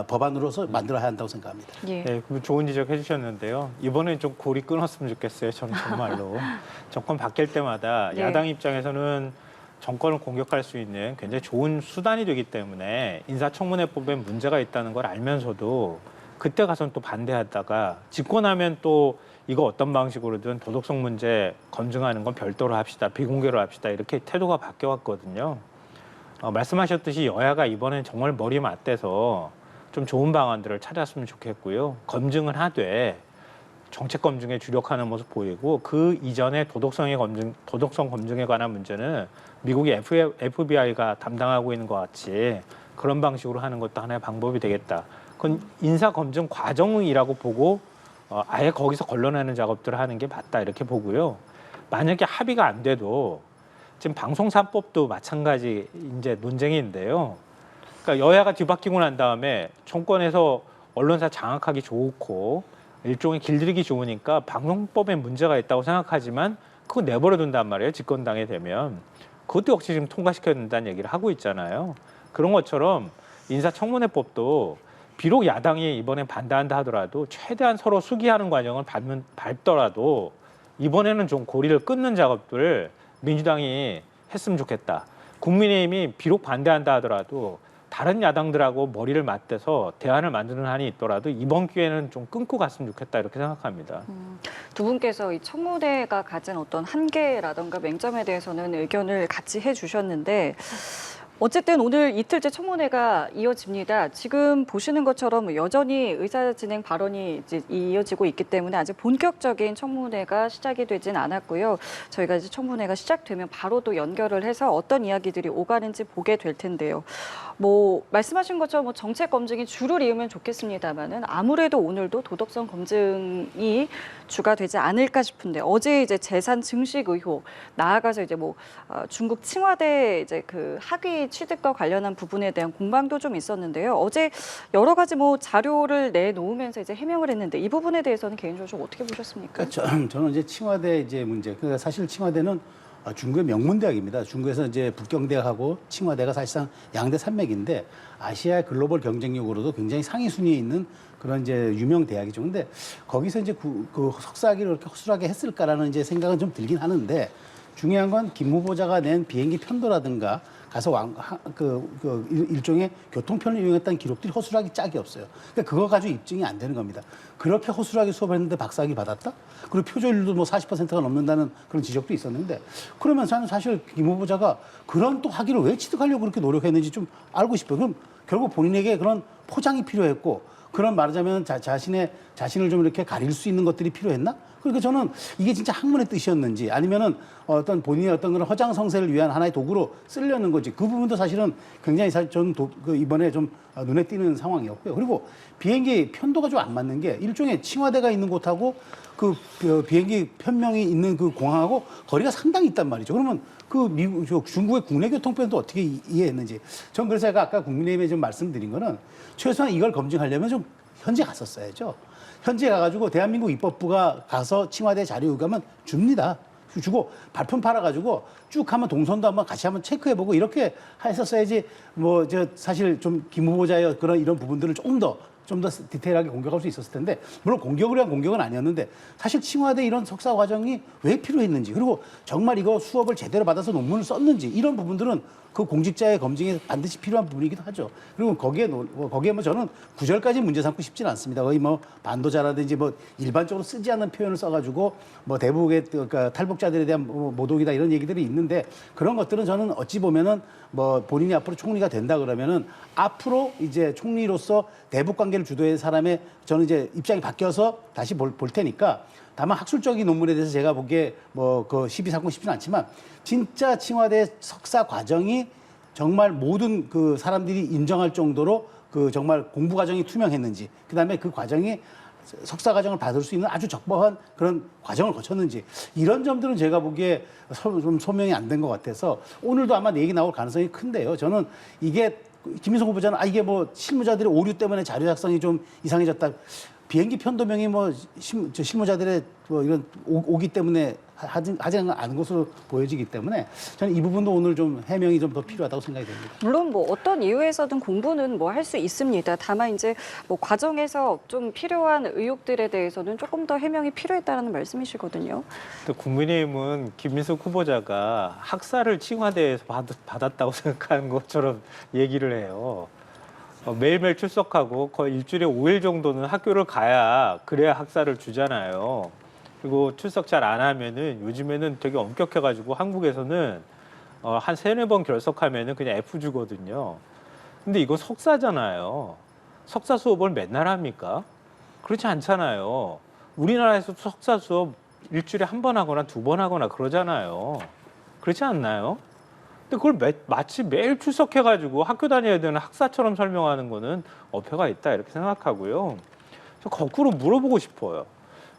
법안으로서 만들어야 한다고 생각합니다. 예. 네, 좋은 지적 해주셨는데요. 이번엔 좀 골이 끊었으면 좋겠어요. 저는 정말로. 정권 바뀔 때마다 네. 야당 입장에서는 정권을 공격할 수 있는 굉장히 좋은 수단이 되기 때문에 인사청문회법에 문제가 있다는 걸 알면서도 그때 가서는 또 반대하다가 짓고 나면 또 이거 어떤 방식으로든 도덕성 문제 검증하는 건 별도로 합시다. 비공개로 합시다. 이렇게 태도가 바뀌어왔거든요. 말씀하셨듯이 여야가 이번엔 정말 머리 맞대서 좀 좋은 방안들을 찾았으면 좋겠고요. 검증을 하되 정책 검증에 주력하는 모습 보이고 그 이전에 도덕성 검증에 관한 문제는 미국의 FBI가 담당하고 있는 것 같이 그런 방식으로 하는 것도 하나의 방법이 되겠다. 그건 인사 검증 과정이라고 보고 아예 거기서 걸러내는 작업들을 하는 게 맞다 이렇게 보고요. 만약에 합의가 안 돼도 지금 방송사법도 마찬가지 이제 논쟁인데요. 그러니까 여야가 뒤바뀌고 난 다음에 정권에서 언론사 장악하기 좋고 일종의 길들이기 좋으니까 방송법에 문제가 있다고 생각하지만 그거 내버려 둔단 말이에요. 집권당에 되면. 그것도 역시 지금 통과시켜야 된다는 얘기를 하고 있잖아요. 그런 것처럼 인사청문회법도 비록 야당이 이번에 반대한다 하더라도 최대한 서로 수기하는 과정을 밟더라도 이번에는 좀 고리를 끊는 작업들을 민주당이 했으면 좋겠다. 국민의힘이 비록 반대한다 하더라도 다른 야당들하고 머리를 맞대서 대안을 만드는 한이 있더라도 이번 기회는 좀 끊고 갔으면 좋겠다 이렇게 생각합니다. 두 분께서 이 청문회가 가진 어떤 한계라던가 맹점에 대해서는 의견을 같이 해주셨는데 어쨌든 오늘 이틀째 청문회가 이어집니다. 지금 보시는 것처럼 여전히 의사진행 발언이 이제 이어지고 있기 때문에 아직 본격적인 청문회가 시작이 되진 않았고요. 저희가 이제 청문회가 시작되면 바로 또 연결을 해서 어떤 이야기들이 오가는지 보게 될 텐데요. 뭐 말씀하신 것처럼 뭐 정책 검증이 주를 이으면 좋겠습니다만은 아무래도 오늘도 도덕성 검증이 주가 되지 않을까 싶은데 어제 이제 재산 증식 의혹 나아가서 이제 뭐 중국 칭화대 이제 그 학위 취득과 관련한 부분에 대한 공방도 좀 있었는데요. 어제 여러 가지 뭐 자료를 내놓으면서 이제 해명을 했는데 이 부분에 대해서는 개인적으로 좀 어떻게 보셨습니까? 그러니까 저는 이제 칭화대 이제 문제. 그러니까 사실 칭화대는 중국의 명문대학입니다. 중국에서 이제 북경대하고 칭화대가 사실상 양대 산맥인데 아시아의 글로벌 경쟁력으로도 굉장히 상위 순위에 있는 그런 이제 유명 대학이죠. 근데 거기서 이제 그 석사학위를 그렇게 허술하게 했을까라는 이제 생각은 좀 들긴 하는데 중요한 건 김 후보자가 낸 비행기 편도라든가 가서 일종의 교통편을 이용했다는 기록들이 허술하게 짝이 없어요. 그러니까 그거 가지고 입증이 안 되는 겁니다. 그렇게 허술하게 수업을 했는데 박사학위 받았다? 그리고 표절률도 뭐 40%가 넘는다는 그런 지적도 있었는데, 그러면 저는 사실 김 후보자가 그런 또 학위를 왜 취득하려고 그렇게 노력했는지 좀 알고 싶어요. 그럼 결국 본인에게 그런 포장이 필요했고, 그런 말하자면 자신을 좀 이렇게 가릴 수 있는 것들이 필요했나? 그러니까 저는 이게 진짜 학문의 뜻이었는지, 아니면은 어떤 본인의 어떤 그런 허장성세를 위한 하나의 도구로 쓰려는 거지. 그 부분도 사실은 굉장히 저는 이번에 좀 눈에 띄는 상황이었고요. 그리고 비행기 편도가 좀 안 맞는 게, 일종의 칭화대가 있는 곳하고 그 비행기 편명이 있는 그 공항하고 거리가 상당히 있단 말이죠. 그러면 중국의 국내 교통편도 어떻게 이해했는지. 전 그래서 제가 아까 국민의힘에 좀 말씀드린 거는, 최소한 이걸 검증하려면 좀 현지에 갔었어야죠. 현지에 가가지고 대한민국 입법부가 가서 칭화대 자료 요구하면 줍니다. 주고 발품 팔아가지고 쭉 한번 동선도 한번 같이 한번 체크해보고 이렇게 했었어야지. 사실 좀 김 후보자의 이런 부분들을 좀 더 디테일하게 공격할 수 있었을 텐데, 물론 공격을 위한 공격은 아니었는데, 사실 칭화대 이런 석사 과정이 왜 필요했는지, 그리고 정말 이거 수업을 제대로 받아서 논문을 썼는지, 이런 부분들은 그 공직자의 검증에 반드시 필요한 부분이기도 하죠. 그리고 거기에 뭐 저는 구절까지 문제 삼고 싶지는 않습니다. 거의 뭐 반도자라든지 뭐 일반적으로 쓰지 않는 표현을 써가지고 뭐 대북의 그러니까 탈북자들에 대한 모독이다 이런 얘기들이 있는데, 그런 것들은 저는 어찌 보면은 뭐 본인이 앞으로 총리가 된다 그러면은 앞으로 이제 총리로서 대북 관계를 주도할 사람의 저는 이제 입장이 바뀌어서 다시 볼 테니까, 다만 학술적인 논문에 대해서 제가 보기에 시비 삼고 싶지는 않지만, 진짜 칭화대 석사 과정이 정말 모든 그 사람들이 인정할 정도로 그 정말 공부 과정이 투명했는지, 그다음에 그 과정이 석사 과정을 받을 수 있는 아주 적법한 그런 과정을 거쳤는지, 이런 점들은 제가 보기에 좀 소명이 안 된 것 같아서 오늘도 아마 얘기 나올 가능성이 큰데요. 저는 이게 김민석 후보자는 이게 뭐 실무자들의 오류 때문에 자료 작성이 좀 이상해졌다. 비행기 편도명이 실무자들의 이런 오기 때문에 하지 않은 것으로 보여지기 때문에, 저는 이 부분도 오늘 좀 해명이 좀 더 필요하다고 생각이 됩니다. 물론 뭐 어떤 이유에서든 공부는 뭐 할 수 있습니다. 다만 이제 뭐 과정에서 좀 필요한 의혹들에 대해서는 조금 더 해명이 필요했다는 말씀이시거든요. 또 국민의힘은 김민석 후보자가 학사를 칭화대에서 받았다고 생각하는 것처럼 얘기를 해요. 매일매일 출석하고 거의 일주일에 5일 정도는 학교를 가야 그래야 학사를 주잖아요. 그리고 출석 잘 안 하면은 요즘에는 되게 엄격해가지고 한국에서는 한 3-4번 결석하면은 그냥 F 주거든요. 근데 이거 석사잖아요. 석사 수업을 맨날 합니까? 그렇지 않잖아요. 우리나라에서 석사 수업 일주일에 1번 하거나 2번 하거나 그러잖아요. 그렇지 않나요? 근데 그걸 마치 매일 출석해가지고 학교 다녀야 되는 학사처럼 설명하는 거는 어폐가 있다 이렇게 생각하고요. 저 거꾸로 물어보고 싶어요.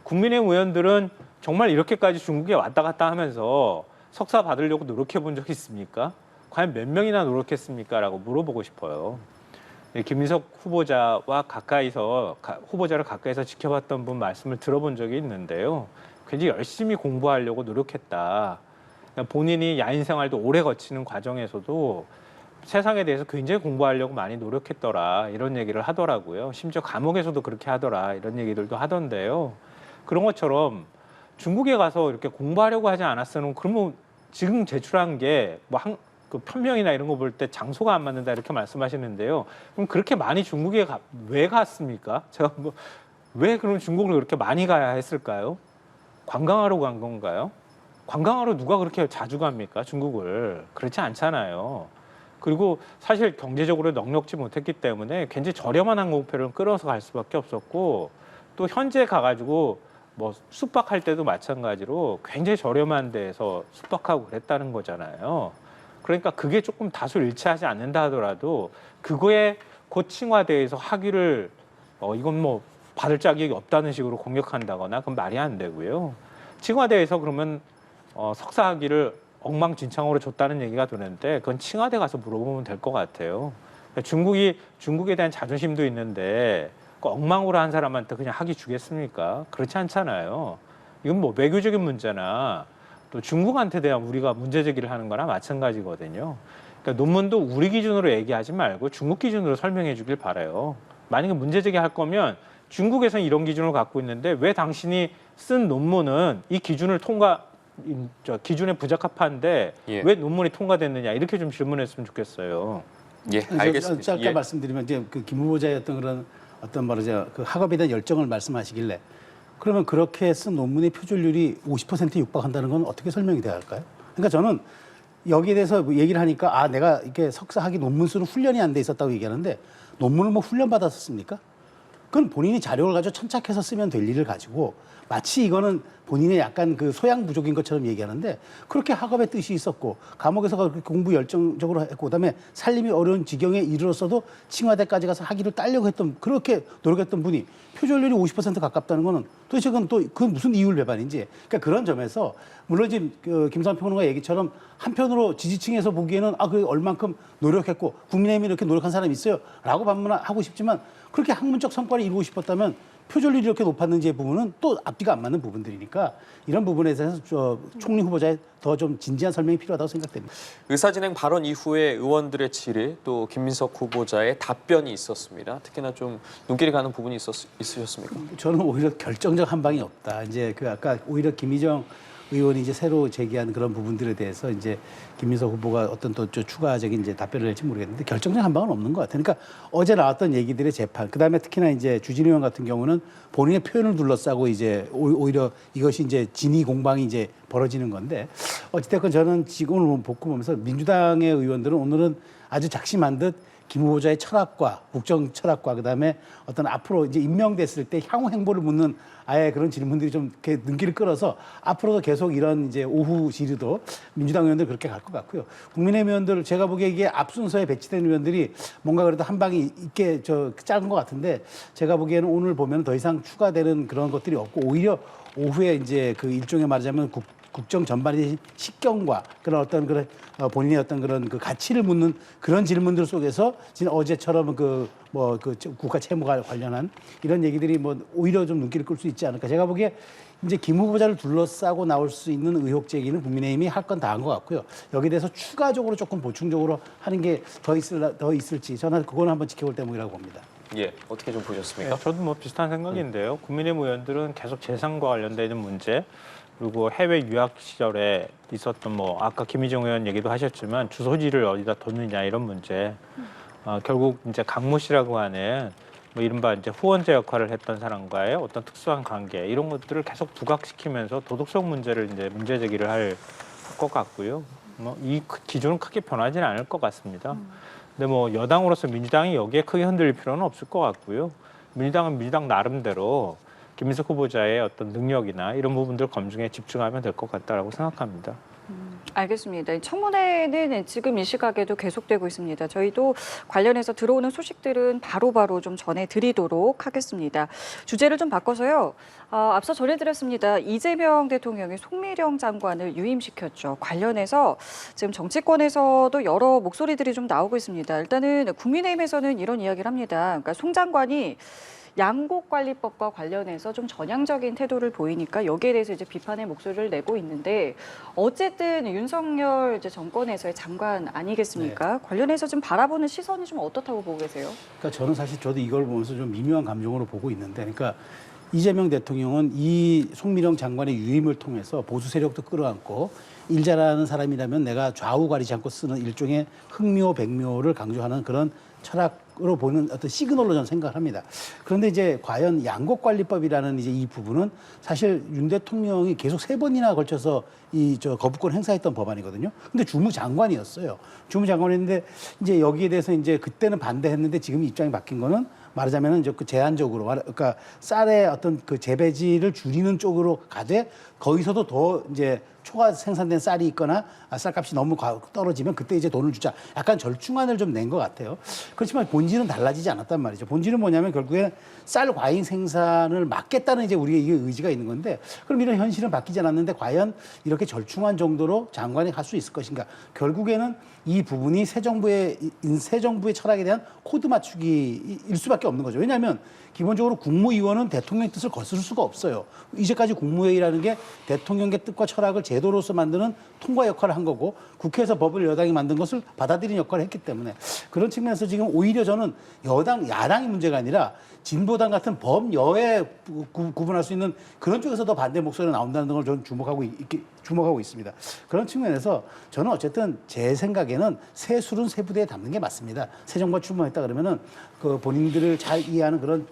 국민의힘 의원들은 정말 이렇게까지 중국에 왔다 갔다 하면서 석사 받으려고 노력해 본 적 있습니까? 과연 몇 명이나 노력했습니까? 라고 물어보고 싶어요. 김민석 후보자와 후보자를 가까이서 지켜봤던 분 말씀을 들어본 적이 있는데요. 굉장히 열심히 공부하려고 노력했다. 본인이 야인 생활도 오래 거치는 과정에서도 세상에 대해서 굉장히 공부하려고 많이 노력했더라 이런 얘기를 하더라고요. 심지어 감옥에서도 그렇게 하더라 이런 얘기들도 하던데요. 그런 것처럼 중국에 가서 이렇게 공부하려고 하지 않았으면, 그러면 지금 제출한 게 그 편명이나 이런 거 볼 때 장소가 안 맞는다 이렇게 말씀하시는데요. 그럼 그렇게 많이 중국에 왜 갔습니까? 제가 왜 그럼 중국을 그렇게 많이 가야 했을까요? 관광하러 간 건가요? 관광하러 누가 그렇게 자주 갑니까? 중국을. 그렇지 않잖아요. 그리고 사실 경제적으로 넉넉지 못했기 때문에 굉장히 저렴한 항공표를 끌어서 갈 수밖에 없었고, 또 현재 가가지고 뭐 숙박할 때도 마찬가지로 굉장히 저렴한 데에서 숙박하고 그랬다는 거잖아요. 그러니까 그게 조금 다소 일치하지 않는다 하더라도 그거에 고칭화대에서 학위를 이건 뭐 받을 자격이 없다는 식으로 공격한다거나 그건 말이 안 되고요. 칭화대에서 그러면 석사 학위를 엉망진창으로 줬다는 얘기가 되는데, 그건 칭화대 가서 물어보면 될 것 같아요. 중국에 대한 자존심도 있는데 그 엉망으로 한 사람한테 그냥 학위 주겠습니까? 그렇지 않잖아요. 이건 뭐 외교적인 문제나 또 중국한테 대한 우리가 문제 제기를 하는 거나 마찬가지거든요. 그러니까 논문도 우리 기준으로 얘기하지 말고 중국 기준으로 설명해 주길 바라요. 만약에 문제 제기할 거면 중국에서는 이런 기준을 갖고 있는데 왜 당신이 쓴 논문은 이 기준을 기준에 부적합한데 예. 왜 논문이 통과됐느냐 이렇게 좀 질문했으면 좋겠어요. 예, 알겠습니다. 짧게 예. 말씀드리면 이제 그 김 후보자의 어떤 그런 어떤 말이죠 그 학업에 대한 열정을 말씀하시길래 그러면 그렇게 쓴 논문의 표절률이 50%에 육박한다는 건 어떻게 설명이 돼야 할까요? 그러니까 저는 여기에 대해서 얘기를 하니까 아 내가 이렇게 석사 학위 논문 쓰는 훈련이 안 돼 있었다고 얘기하는데 논문을 뭐 훈련 받았었습니까? 그건 본인이 자료를 가지고 천착해서 쓰면 될 일을 가지고 마치 이거는 본인의 약간 그 소양 부족인 것처럼 얘기하는데 그렇게 학업의 뜻이 있었고 감옥에서 그렇게 공부 열정적으로 했고 그다음에 살림이 어려운 지경에 이르렀어도 칭화대까지 가서 학위를 따려고 했던 그렇게 노력했던 분이 표절률이 50% 가깝다는 거는 도대체 그건 무슨 이율 배반인지 그러니까 그런 점에서 물론 지금 그 김수환 평론가 얘기처럼 한편으로 지지층에서 보기에는 아 그 얼만큼 노력했고 국민의힘이 이렇게 노력한 사람이 있어요라고 반문하고 싶지만 그렇게 학문적 성과를 이루고 싶었다면 표절률이 이렇게 높았는지의 부분은 또 앞뒤가 안 맞는 부분들이니까 이런 부분에 대해서 총리 후보자의 더 좀 진지한 설명이 필요하다고 생각됩니다. 의사진행 발언 이후에 의원들의 질의 또 김민석 후보자의 답변이 있었습니다. 특히나 좀 눈길이 가는 부분이 있으셨습니까? 저는 오히려 결정적 한 방이 없다. 이제 그 아까 오히려 김희정 의원이 이제 새로 제기한 그런 부분들에 대해서 이제 김민석 후보가 어떤 또 추가적인 이제 답변을 할지 모르겠는데 결정적 한 방은 없는 것 같아요. 그러니까 어제 나왔던 얘기들의 재판, 그 다음에 특히나 이제 주진우 의원 같은 경우는 본인의 표현을 둘러싸고 이제 오히려 이것이 이제 진위 공방이 이제 벌어지는 건데 어찌됐건 저는 지금 오늘 복구 보면서 민주당의 의원들은 오늘은 아주 작심한 듯 김 후보자의 철학과 국정 철학과 그다음에 어떤 앞으로 이제 임명됐을 때 향후 행보를 묻는 아예 그런 질문들이 좀 이렇게 눈길을 끌어서 앞으로도 계속 이런 이제 오후 질의도 민주당 의원들 그렇게 갈 것 같고요. 국민의힘 의원들 제가 보기에 이게 앞 순서에 배치된 의원들이 뭔가 그래도 한 방이 있게 작은 것 같은데 제가 보기에는 오늘 보면 더 이상 추가되는 그런 것들이 없고 오히려 오후에 이제 그 일종의 말하자면 국정 전반의 식견과 그런 어떤 그런 본인의 어떤 그런 그 가치를 묻는 그런 질문들 속에서 지금 어제처럼 그 국가 채무가 관련한 이런 얘기들이 뭐 오히려 좀 눈길을 끌 수 있지 않을까. 제가 보기에 이제 김 후보자를 둘러싸고 나올 수 있는 의혹 제기는 국민의힘이 할 건 다 한 것 같고요. 여기에 대해서 추가적으로 조금 보충적으로 하는 게 더 있을지 저는 그거는 한번 지켜볼 대목이라고 봅니다. 예, 어떻게 좀 보셨습니까? 네, 저도 뭐 비슷한 생각인데요. 국민의힘 의원들은 계속 재산과 관련되는 문제 그리고 해외 유학 시절에 있었던 뭐 아까 김희정 의원 얘기도 하셨지만 주소지를 어디다 뒀느냐 이런 문제 결국 이제 강모 씨라고 하는 뭐 이른바 이제 후원자 역할을 했던 사람과의 어떤 특수한 관계 이런 것들을 계속 부각시키면서 도덕성 문제를 이제 문제 제기를 할 것 같고요. 뭐 이 기조는 크게 변하지는 않을 것 같습니다. 근데 뭐 여당으로서 민주당이 여기에 크게 흔들릴 필요는 없을 것 같고요. 민주당은 민주당 나름대로 김민석 후보자의 어떤 능력이나 이런 부분들 검증에 집중하면 될 것 같다라고 생각합니다. 알겠습니다. 청문회는 지금 이 시각에도 계속되고 있습니다. 저희도 관련해서 들어오는 소식들은 바로바로 좀 전해드리도록 하겠습니다. 주제를 좀 바꿔서요. 앞서 전해드렸습니다. 이재명 대통령이 송미령 장관을 유임시켰죠. 관련해서 지금 정치권에서도 여러 목소리들이 좀 나오고 있습니다. 일단은 국민의힘에서는 이런 이야기를 합니다. 그러니까 송 장관이 양곡관리법과 관련해서 좀 전향적인 태도를 보이니까 여기에 대해서 이제 비판의 목소리를 내고 있는데 어쨌든 윤석열 이제 정권에서의 장관 아니겠습니까? 네. 관련해서 좀 바라보는 시선이 좀 어떻다고 보고 계세요? 그러니까 저는 사실 저도 이걸 보면서 좀 미묘한 감정으로 보고 있는데, 그러니까 이재명 대통령은 이 송미령 장관의 유임을 통해서 보수 세력도 끌어안고 일 잘하는 사람이라면 내가 좌우 가리지 않고 쓰는 일종의 흥묘 백묘를 강조하는 그런 철학으로 보는 어떤 시그널로 저는 생각을 합니다. 그런데 이제 과연 양곡관리법이라는 이제 이 부분은 사실 윤 대통령이 계속 3번이나 걸쳐서 거부권 행사했던 법안이거든요. 근데 주무장관이었어요. 주무장관인데 이제 여기에 대해서 이제 그때는 반대했는데 지금 입장이 바뀐 거는 말하자면은 그 제한적으로 그러니까 쌀의 어떤 그 재배지를 줄이는 쪽으로 가되 거기서도 더 이제 초과 생산된 쌀이 있거나 쌀값이 너무 떨어지면 그때 이제 돈을 주자. 약간 절충안을 좀 낸 것 같아요. 그렇지만 본질은 달라지지 않았단 말이죠. 본질은 뭐냐면 결국에 쌀 과잉 생산을 막겠다는 이제 우리의 이게 의지가 있는 건데 그럼 이런 현실은 바뀌지 않았는데 과연 이렇게 절충안 정도로 장관이 갈 수 있을 것인가? 결국에는 이 부분이 새 정부의 철학에 대한 코드 맞추기일 수밖에 없는 거죠. 왜냐하면 기본적으로 국무위원은 대통령의 뜻을 거스를 수가 없어요. 이제까지 국무회의라는 게 대통령의 뜻과 철학을 제도로서 만드는 통과 역할을 한 거고 국회에서 법을 여당이 만든 것을 받아들이는 역할을 했기 때문에 그런 측면에서 지금 오히려 저는 야당이 문제가 아니라 진보당 같은 범여에 구분할 수 있는 그런 쪽에서 더 반대 목소리가 나온다는 걸 저는 주목하고 주목하고 있습니다. 그런 측면에서 저는 어쨌든 제 생각에는 새 술은 새 부대에 담는 게 맞습니다. 새 정부가 출범했다 그러면은 그 본인들을 잘 이해하는 그런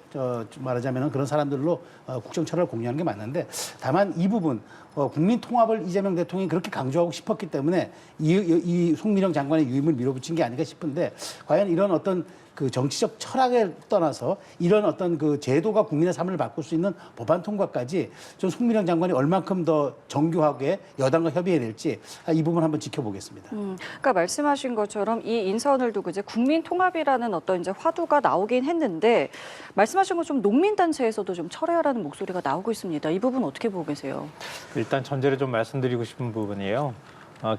말하자면은 그런 사람들로 국정 철학을 공유하는 게 맞는데 다만 이 부분 국민 통합을 이재명 대통령이 그렇게 강조하고 싶었기 때문에 이 송미령 장관의 유임을 밀어붙인 게 아닌가 싶은데 과연 이런 어떤 그 정치적 철학에 떠나서 이런 어떤 그 제도가 국민의 삶을 바꿀 수 있는 법안 통과까지 좀 송미령 장관이 얼만큼 더 정교하게 여당과 협의해야 될지 이 부분 한번 지켜보겠습니다. 그러니까 말씀하신 것처럼 이 인선을 두고 이제 국민 통합이라는 어떤 이제 화두가 나오긴 했는데 말씀하신 것처럼 농민단체에서도 좀 철회하라는 목소리가 나오고 있습니다. 이 부분 어떻게 보고 계세요? 일단 전제를 좀 말씀드리고 싶은 부분이에요.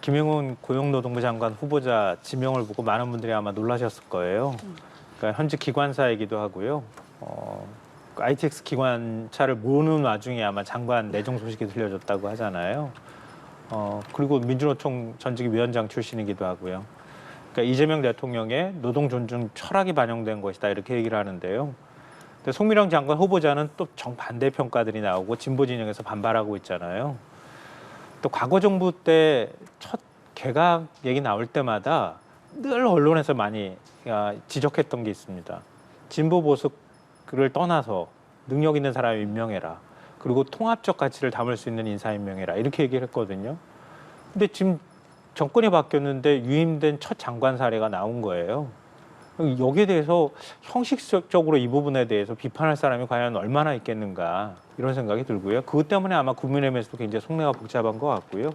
김영훈 고용노동부 장관 후보자 지명을 보고 많은 분들이 아마 놀라셨을 거예요. 그러니까 현직 기관사이기도 하고요. ITX 기관차를 모으는 와중에 아마 장관 내정 소식이 들려졌다고 하잖아요. 그리고 민주노총 전직 위원장 출신이기도 하고요. 그러니까 이재명 대통령의 노동 존중 철학이 반영된 것이다 이렇게 얘기를 하는데요. 근데 송미령 장관 후보자는 또 정반대 평가들이 나오고 진보 진영에서 반발하고 있잖아요. 또 과거 정부 때 첫 개각 얘기 나올 때마다 늘 언론에서 많이 지적했던 게 있습니다. 진보 보수를 떠나서 능력 있는 사람 임명해라. 그리고 통합적 가치를 담을 수 있는 인사 임명해라. 이렇게 얘기를 했거든요. 근데 지금 정권이 바뀌었는데 유임된 첫 장관 사례가 나온 거예요. 여기에 대해서 형식적으로 이 부분에 대해서 비판할 사람이 과연 얼마나 있겠는가 이런 생각이 들고요. 그것 때문에 아마 국민의힘에서도 굉장히 속내가 복잡한 것 같고요.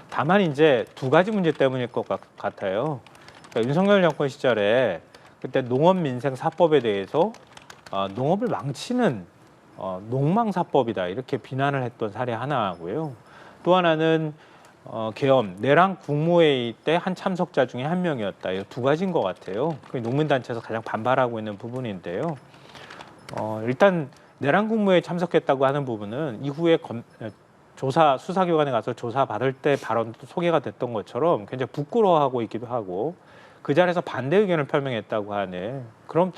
다만 이제 두 가지 문제 때문일 것 같아요. 그러니까 윤석열 정권 시절에 그때 농업민생사법에 대해서 농업을 망치는 농망사법이다 이렇게 비난을 했던 사례 하나고요. 또 하나는 계엄 내란 국무회의 때 한 참석자 중에 한 명이었다. 이 두 가지인 것 같아요. 그 농민단체에서 가장 반발하고 있는 부분인데요. 일단 내란 국무회에 참석했다고 하는 부분은 이후에 수사기관에 가서 조사 받을 때 발언도 소개가 됐던 것처럼 굉장히 부끄러워하고 있기도 하고 그 자리에서 반대 의견을 표명했다고 하네. 그럼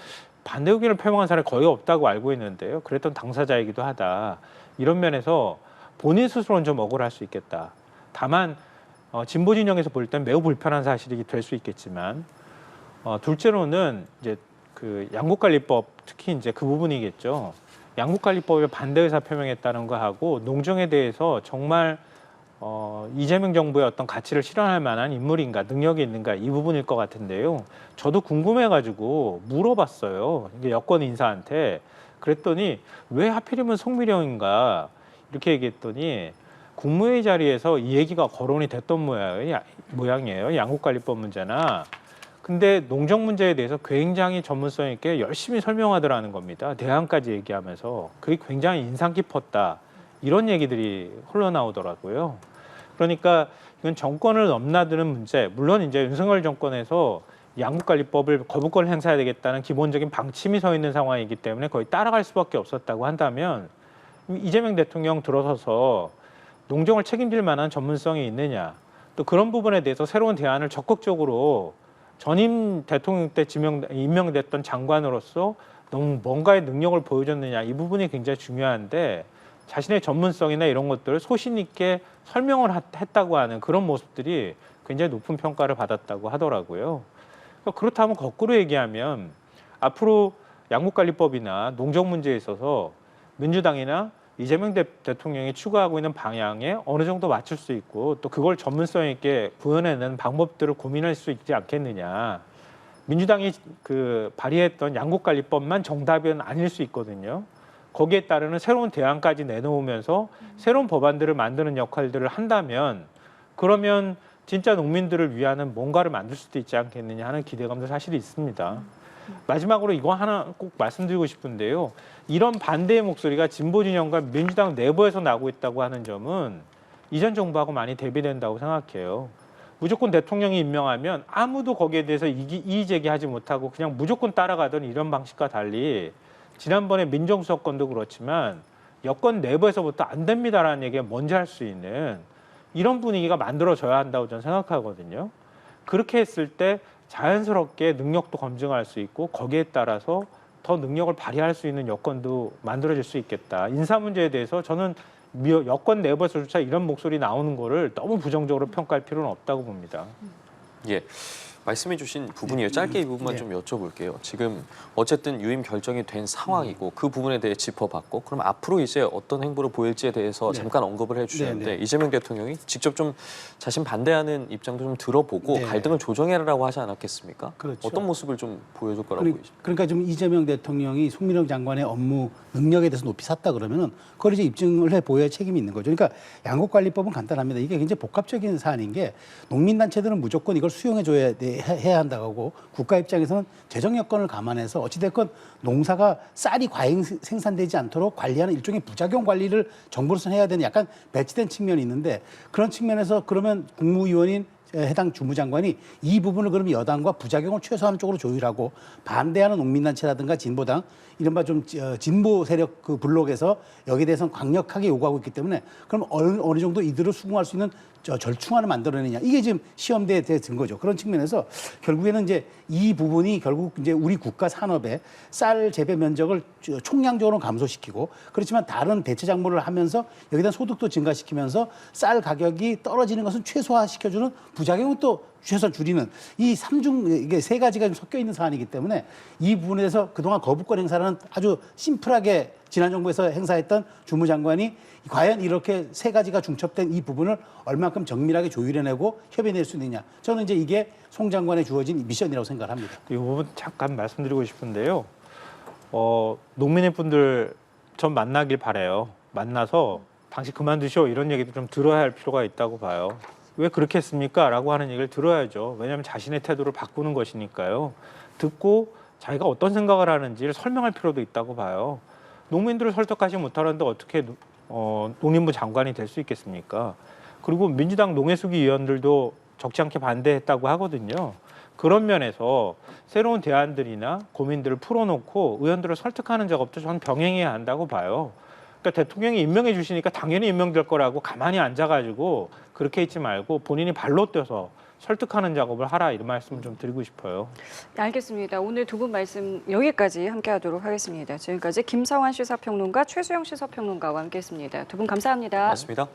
반대 의견을 표명한 사람이 거의 없다고 알고 있는데요. 그랬던 당사자이기도 하다. 이런 면에서 본인 스스로는 좀 억울할 수 있겠다. 다만 진보 진영에서 볼 땐 매우 불편한 사실이 될 수 있겠지만 둘째로는 이제 그 양국관리법 특히 이제 그 부분이겠죠. 양국관리법에 반대 의사 표명했다는 거하고 농정에 대해서 정말 이재명 정부의 어떤 가치를 실현할 만한 인물인가 능력이 있는가 이 부분일 것 같은데요. 저도 궁금해가지고 물어봤어요. 이게 여권 인사한테 그랬더니 왜 하필이면 송미령인가 이렇게 얘기했더니 국무회의 자리에서 이 얘기가 거론이 됐던 모양이에요. 양국관리법 문제나. 근데 농정 문제에 대해서 굉장히 전문성 있게 열심히 설명하더라는 겁니다. 대안까지 얘기하면서 그게 굉장히 인상 깊었다. 이런 얘기들이 흘러나오더라고요. 그러니까 이건 정권을 넘나드는 문제. 물론 이제 윤석열 정권에서 양국관리법을 거부권을 행사해야 되겠다는 기본적인 방침이 서 있는 상황이기 때문에 거의 따라갈 수밖에 없었다고 한다면 이재명 대통령 들어서서 농정을 책임질 만한 전문성이 있느냐. 또 그런 부분에 대해서 새로운 대안을 적극적으로 전임 대통령 때 임명됐던 장관으로서 너무 뭔가의 능력을 보여줬느냐. 이 부분이 굉장히 중요한데 자신의 전문성이나 이런 것들을 소신 있게 설명을 했다고 하는 그런 모습들이 굉장히 높은 평가를 받았다고 하더라고요. 그렇다면 거꾸로 얘기하면 앞으로 양국관리법이나 농정 문제에 있어서 민주당이나 이재명 대통령이 추구하고 있는 방향에 어느 정도 맞출 수 있고 또 그걸 전문성 있게 구현해내는 방법들을 고민할 수 있지 않겠느냐. 민주당이 발의했던 양국관리법만 정답은 아닐 수 있거든요. 거기에 따르는 새로운 대안까지 내놓으면서 새로운 법안들을 만드는 역할들을 한다면 그러면 진짜 농민들을 위하는 뭔가를 만들 수도 있지 않겠느냐 하는 기대감도 사실 있습니다. 마지막으로 이거 하나 꼭 말씀드리고 싶은데요. 이런 반대의 목소리가 진보 진영과 민주당 내부에서 나오고 있다고 하는 점은 이전 정부하고 많이 대비된다고 생각해요. 무조건 대통령이 임명하면 아무도 거기에 대해서 이의 제기하지 못하고 그냥 무조건 따라가던 이런 방식과 달리 지난번에 민정수석권도 그렇지만 여권 내부에서부터 안 됩니다라는 얘기가 먼저 할 수 있는 이런 분위기가 만들어져야 한다고 저는 생각하거든요. 그렇게 했을 때 자연스럽게 능력도 검증할 수 있고 거기에 따라서 더 능력을 발휘할 수 있는 여건도 만들어질 수 있겠다. 인사 문제에 대해서 저는 여권 내부에서조차 이런 목소리 나오는 거를 너무 부정적으로 평가할 필요는 없다고 봅니다. 예. 말씀해 주신 부분이에요. 짧게 이 부분만 네. 좀 여쭤볼게요. 지금 어쨌든 유임 결정이 된 상황이고 그 부분에 대해 짚어봤고 그럼 앞으로 이제 어떤 행보를 보일지에 대해서 네. 잠깐 언급을 해주셨는데 네, 네. 이재명 대통령이 직접 좀 자신 반대하는 입장도 좀 들어보고 네. 갈등을 조정해라라고 하지 않았겠습니까? 그렇죠. 어떤 모습을 좀 보여줄 거라고 보이십니까? 그러니까 좀 이재명 대통령이 송민호 장관의 업무 능력에 대해서 높이 샀다 그러면은 그걸 이제 입증을 해 보여야 책임이 있는 거죠. 그러니까 양곡관리법은 간단합니다. 이게 굉장히 복합적인 사안인 게 농민단체들은 무조건 이걸 수용해 줘야 해야 한다고 하고 국가 입장에서는 재정 여건을 감안해서 어찌됐건 농사가 쌀이 과잉 생산되지 않도록 관리하는 일종의 부작용 관리를 정부로서는 해야 되는 약간 배치된 측면이 있는데 그런 측면에서 그러면 국무위원인 해당 주무장관이 이 부분을 그러면 여당과 부작용을 최소화하는 쪽으로 조율하고 반대하는 농민단체라든가 진보당 이른바 좀 진보 세력 그 블록에서 여기에 대해서는 강력하게 요구하고 있기 때문에 그럼 어느 정도 이들을 수긍할 수 있는 절충안을 만들어내냐 이게 지금 시험대에 든 거죠. 그런 측면에서 결국에는 이제 이 부분이 결국 이제 우리 국가 산업의 쌀 재배 면적을 총량적으로 감소시키고 그렇지만 다른 대체 작물을 하면서 여기다 소득도 증가시키면서 쌀 가격이 떨어지는 것은 최소화시켜주는 부작용은 또 최소한 줄이는 이 이게 세 가지가 좀 섞여 있는 사안이기 때문에 이 부분에 대해서 그동안 거부권 행사는 아주 심플하게 지난 정부에서 행사했던 주무장관이 과연 이렇게 세 가지가 중첩된 이 부분을 얼마큼 정밀하게 조율해내고 협의낼 수 있느냐. 저는 이제 이게 송 장관에 주어진 미션이라고 생각을 합니다. 이 부분 잠깐 말씀드리고 싶은데요. 농민의 분들 전 만나길 바래요. 만나서 당신 그만두시오 이런 얘기도 좀 들어야 할 필요가 있다고 봐요. 왜 그렇게 했습니까? 라고 하는 얘기를 들어야죠. 왜냐하면 자신의 태도를 바꾸는 것이니까요. 듣고 자기가 어떤 생각을 하는지를 설명할 필요도 있다고 봐요. 농민들을 설득하지 못하는데 어떻게 농림부 장관이 될 수 있겠습니까? 그리고 민주당 농해수기 의원들도 적지 않게 반대했다고 하거든요. 그런 면에서 새로운 대안들이나 고민들을 풀어놓고 의원들을 설득하는 작업도 저는 병행해야 한다고 봐요. 그러니까 대통령이 임명해 주시니까 당연히 임명될 거라고 가만히 앉아가지고 그렇게 있지 말고 본인이 발로 뛰어서 설득하는 작업을 하라 이런 말씀을 좀 드리고 싶어요. 네, 알겠습니다. 오늘 두 분 말씀 여기까지 함께하도록 하겠습니다. 지금까지 김성환 시사평론가, 최수영 시사평론가와 함께했습니다. 두 분 감사합니다. 고맙습니다.